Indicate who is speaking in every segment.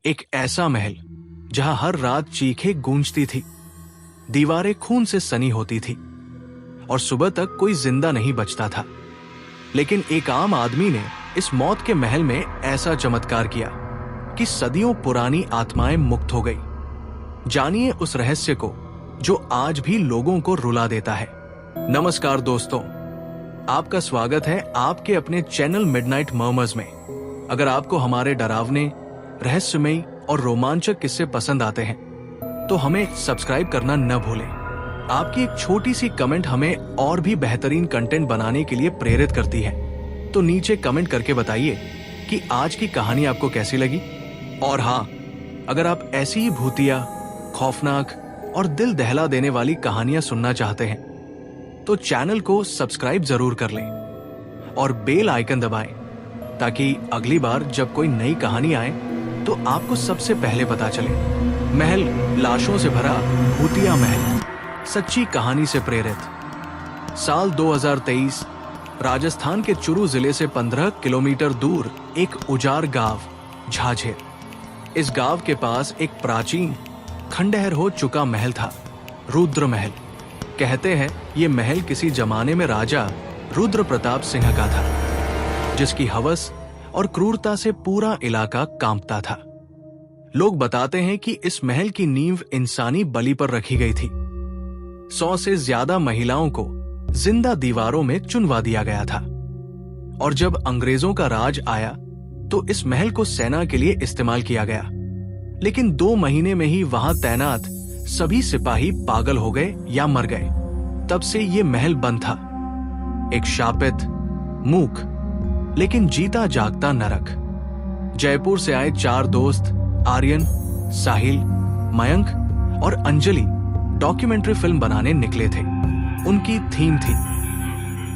Speaker 1: एक ऐसा महल जहां हर रात चीखें गूंजती थी, दीवारें खून से सनी होती थी और सुबह तक कोई जिंदा नहीं बचता था। लेकिन एक आम आदमी ने इस मौत के महल में ऐसा चमत्कार किया कि सदियों पुरानी आत्माएं मुक्त हो गई। जानिए उस रहस्य को जो आज भी लोगों को रुला देता है। नमस्कार दोस्तों, आपका स्वागत है आपके अपने चैनल मिडनाइट मर्मर्स में। अगर आपको हमारे डरावने, रहस्यमयी और रोमांचक किस्से पसंद आते हैं तो हमें सब्सक्राइब करना न भूलें। आपकी एक छोटी सी कमेंट हमें और भी बेहतरीन कंटेंट बनाने के लिए प्रेरित करती है। तो नीचे कमेंट करके बताइए कि आज की कहानी आपको कैसी लगी। और हाँ, अगर आप ऐसी ही भूतिया, खौफनाक और दिल दहला देने वाली कहानियां सुनना चाहते हैं तो चैनल को सब्सक्राइब जरूर कर लें और बेल आइकन दबाएं ताकि अगली बार जब कोई नई कहानी आए तो आपको सबसे पहले पता चले। महल लाशों से भरा भूतिया महल, सच्ची कहानी से प्रेरित। साल 2023, राजस्थान के चुरू जिले से 15 किलोमीटर दूर एक उजाड़ गांव झाझेर। इस गांव के पास एक प्राचीन, खंडहर हो चुका महल था, रुद्र महल। कहते हैं ये महल किसी जमाने में राजा रुद्र प्रताप सिंह का था, जिसकी हवस और क्रूरता से पूरा इलाका कांपता था। लोग बताते हैं कि इस महल की नींव इंसानी बलि पर रखी गई थी। 100 से ज्यादा महिलाओं को जिंदा दीवारों में चुनवा दिया गया था। और जब अंग्रेजों का राज आया तो इस महल को सेना के लिए इस्तेमाल किया गया। लेकिन 2 महीने में ही वहां तैनात सभी सिपाही पागल हो गए या मर गए। तब से ये महल बंद था, एक शापित, मूक लेकिन जीता जागता नरक। जयपुर से आए 4 दोस्त आर्यन, साहिल, मयंक और अंजलि डॉक्यूमेंट्री फिल्म बनाने निकले थे। उनकी थीम थी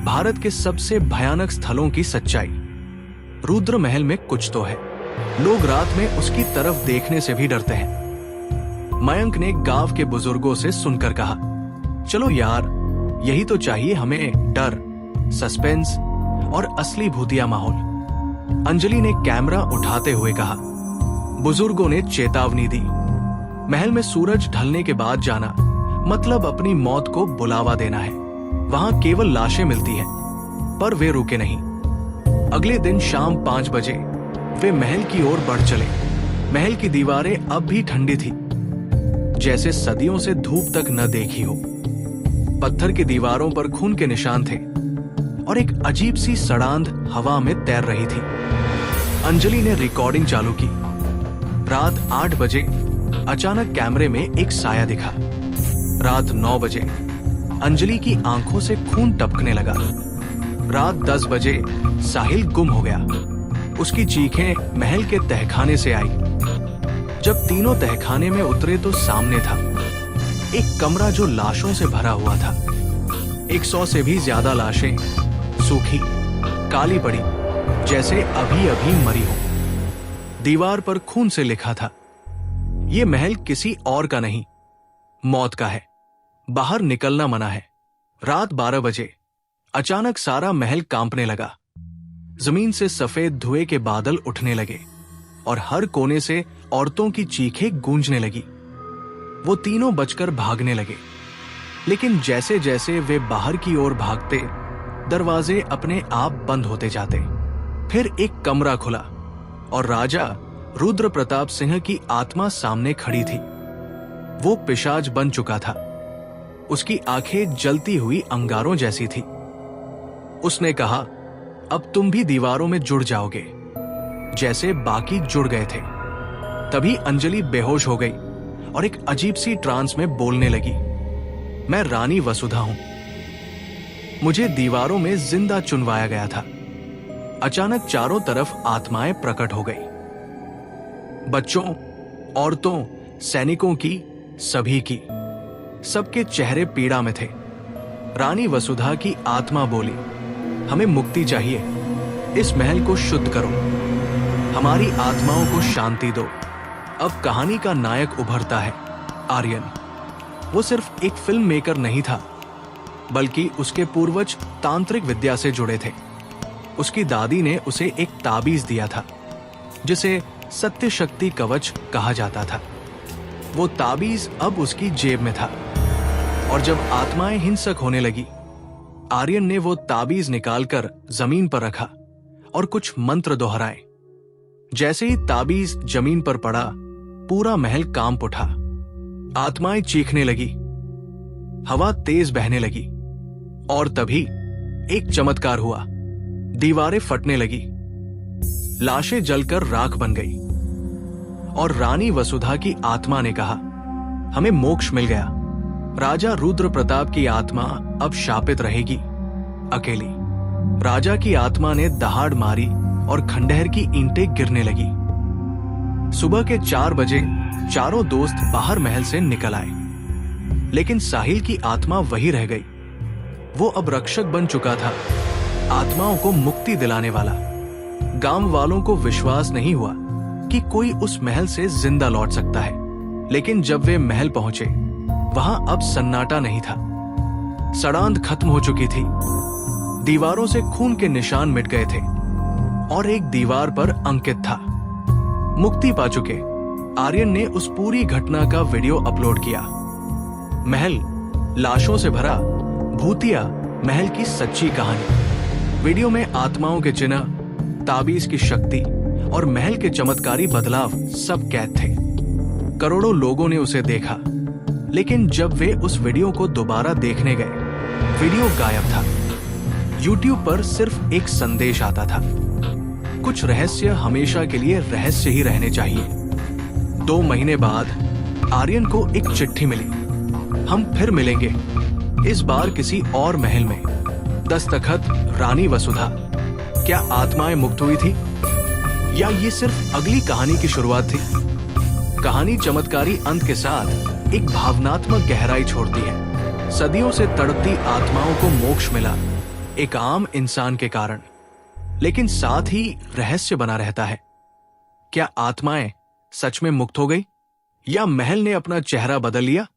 Speaker 1: भारत के सबसे भयानक स्थलों की सच्चाई। रुद्र महल में कुछ तो है, लोग रात में उसकी तरफ देखने से भी डरते हैं। मयंक ने गांव के बुजुर्गों से सुनकर कहा, चलो यार, यही तो चाहिए हमें, डर, सस्पेंस और असली भूतिया माहौल। अंजलि ने कैमरा उठाते हुए कहा। बुजुर्गों ने चेतावनी दी, महल में सूरज ढलने के बाद जाना मतलब अपनी मौत को बुलावा देना है। वहां केवल लाशें मिलती हैं। पर वे रुके नहीं। अगले दिन शाम 5 बजे वे महल की ओर बढ़ चले। महल की दीवारें अब भी ठंडी थी, जैसे सदियों से धूप तक न देखी हो। पत्थर की दीवारों पर खून के निशान थे और एक अजीब सी सड़ांध हवा में तैर रही थी। अंजलि ने रिकॉर्डिंग चालू की। रात 8 बजे अचानक कैमरे में एक साया दिखा। रात 9 बजे अंजलि की आंखों से खून टपकने लगा। रात 10 बजे साहिल गुम हो गया। उसकी चीखें महल के तहखाने से आई। जब तीनों तहखाने में उतरे तो सामने था एक कमरा जो लाशों से भरा हुआ था। 100 से भी ज्यादा लाशें, सूखी, काली पड़ी, जैसे अभी अभी मरी हो। दीवार पर खून से लिखा था, ये महल किसी और का नहीं, मौत का है, बाहर निकलना मना है। रात 12 बजे अचानक सारा महल कांपने लगा। जमीन से सफेद धुएं के बादल उठने लगे और हर कोने से औरतों की चीखें गूंजने लगी। वो तीनों बचकर भागने लगे, लेकिन जैसे जैसे वे बाहर की ओर भागते, दरवाजे अपने आप बंद होते जाते। फिर एक कमरा खुला और राजा रुद्र प्रताप सिंह की आत्मा सामने खड़ी थी। वो पिशाच बन चुका था। उसकी आंखें जलती हुई अंगारों जैसी थी। उसने कहा, अब तुम भी दीवारों में जुड़ जाओगे, जैसे बाकी जुड़ गए थे। तभी अंजलि बेहोश हो गई और एक अजीब सी ट्रांस में बोलने लगी, मैं रानी वसुधा हूं, मुझे दीवारों में जिंदा चुनवाया गया था। अचानक चारों तरफ आत्माएं प्रकट हो गई। बच्चों, औरतों, सैनिकों की, सभी की। सबके चेहरे पीड़ा में थे। रानी वसुधा की आत्मा बोली, हमें मुक्ति चाहिए, इस महल को शुद्ध करो, हमारी आत्माओं को शांति दो। अब कहानी का नायक उभरता है, आर्यन। वो सिर्फ एक फिल्म मेकर नहीं था, बल्कि उसके पूर्वज तांत्रिक विद्या से जुड़े थे। उसकी दादी ने उसे एक ताबीज दिया था, जिसे सत्य शक्ति कवच कहा जाता था। वो ताबीज अब उसकी जेब में था और जब आत्माएं हिंसक होने लगी, आर्यन ने वो ताबीज निकालकर जमीन पर रखा और कुछ मंत्र दोहराए। जैसे ही ताबीज जमीन पर पड़ा, पूरा महल कांप उठा। आत्माएं चीखने लगी, हवा तेज बहने लगी और तभी एक चमत्कार हुआ। दीवारें फटने लगी, लाशें जलकर राख बन गई और रानी वसुधा की आत्मा ने कहा, हमें मोक्ष मिल गया। राजा रुद्र प्रताप की आत्मा अब शापित रहेगी, अकेली। राजा की आत्मा ने दहाड़ मारी और खंडहर की ईंटें गिरने लगी। सुबह के 4 बजे चारों दोस्त बाहर महल से निकल आए, लेकिन साहिल की आत्मा वही रह गई। वो अब रक्षक बन चुका था, आत्माओं को मुक्ति दिलाने वाला। गांव वालों को विश्वास नहीं हुआ कि कोई उस महल से जिंदा लौट सकता है, लेकिन जब वे महल पहुंचे, वहां अब सन्नाटा नहीं था। सड़ांध खत्म हो चुकी थी, दीवारों से खून के निशान मिट गए थे और एक दीवार पर अंकित था, मुक्ति पा चुके। आर्यन ने उस पूरी घटना का वीडियो अपलोड किया। महल लाशों से भरा, भूतिया महल की सच्ची कहानी। वीडियो में आत्माओं के चिन्ह, ताबीज की शक्ति और महल के चमत्कारी बदलाव सब कैद थे। करोड़ों लोगों ने उसे देखा, लेकिन जब वे उस वीडियो को दोबारा देखने गए, वीडियो गायब था। YouTube पर सिर्फ एक संदेश आता था, कुछ रहस्य हमेशा के लिए रहस्य ही रहने चाहिए। 2 महीने बाद आर्यन को एक चिट्ठी मिली, हम फिर मिलेंगे, इस बार किसी और महल में। दस्तखत रानी वसुधा। क्या आत्माएं मुक्त हुई थी या ये सिर्फ अगली कहानी की शुरुआत थी? कहानी चमत्कारी अंत के साथ एक भावनात्मक गहराई छोड़ती है। सदियों से तड़पती आत्माओं को मोक्ष मिला, एक आम इंसान के कारण, लेकिन साथ ही रहस्य बना रहता है। क्या आत्माएं सच में मुक्त हो गई या महल ने अपना चेहरा बदल लिया?